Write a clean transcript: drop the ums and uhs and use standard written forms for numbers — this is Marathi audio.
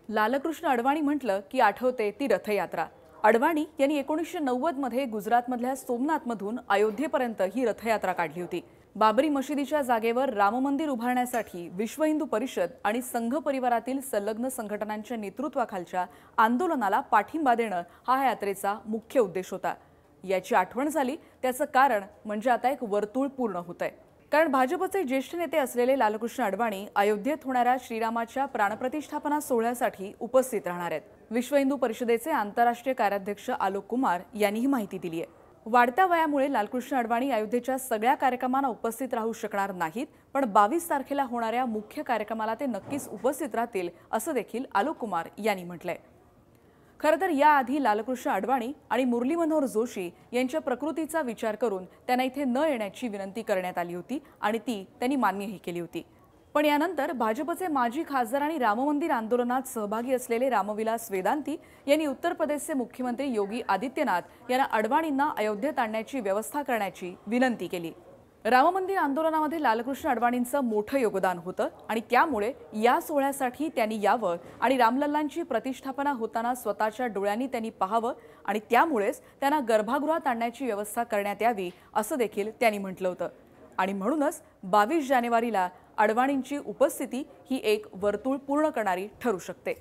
लालकृष्ण अडवाणी म्हटलं की आठवते ती रथयात्रा। अडवाणी यांनी 1990 मध्ये गुजरातमधल्या सोमनाथमधून अयोध्येपर्यंत ही रथयात्रा काढली होती। बाबरी मशिदीच्या जागेवर राम मंदिर उभारण्यासाठी विश्व हिंदू परिषद आणि संघ परिवारातील संलग्न संघटनांच्या नेतृत्वाखालच्या आंदोलनाला पाठिंबा देणं हा यात्रेचा मुख्य उद्देश होता। याची आठवण झाली त्याचं कारण म्हणजे आता एक वर्तुळ पूर्ण होतंय। कारण भाजपचे ज्येष्ठ नेते असलेले लालकृष्ण अडवाणी अयोध्येत होणाऱ्या श्रीरामाच्या प्राणप्रतिष्ठापना सोहळ्यासाठी उपस्थित राहणार आहेत। विश्व हिंदू परिषदेचे आंतरराष्ट्रीय कार्याध्यक्ष आलोक कुमार यांनी ही माहिती दिली आहे। वाढत्या वयामुळे लालकृष्ण अडवाणी अयोध्येच्या सगळ्या कार्यक्रमांना उपस्थित राहू शकणार नाहीत, पण 22 तारखेला होणाऱ्या मुख्य कार्यक्रमाला ते नक्कीच उपस्थित राहतील असं देखील आलोक कुमार यांनी म्हटलंय। खरं तर याआधी लालकृष्ण अडवाणी आणि मुरली मनोहर जोशी यांच्या प्रकृतीचा विचार करून त्यांना इथे न येण्याची विनंती करण्यात आली होती आणि ती त्यांनी मान्यही केली होती। पण यानंतर भाजपचे माजी खासदार आणि राम मंदिर आंदोलनात सहभागी असलेले रामविलास वेदांती यांनी उत्तर प्रदेशचे मुख्यमंत्री योगी आदित्यनाथ यांना अडवाणींना अयोध्येत आणण्याची व्यवस्था करण्याची विनंती केली। राम मंदिर आंदोलनामध्ये लालकृष्ण अडवाणींचं मोठं योगदान होतं आणि त्यामुळे या सोहळ्यासाठी त्यांनी यावं आणि रामलल्लांची प्रतिष्ठापना होताना स्वतःच्या डोळ्यांनी त्यांनी पाहावं आणि त्यामुळेच त्यांना गर्भगृहात आणण्याची व्यवस्था करण्यात यावी असं देखील त्यांनी म्हटलं होतं। आणि म्हणूनच 22 जानेवारीला अडवाणींची उपस्थिती ही एक वर्तुळ पूर्ण करणारी ठरू शकते।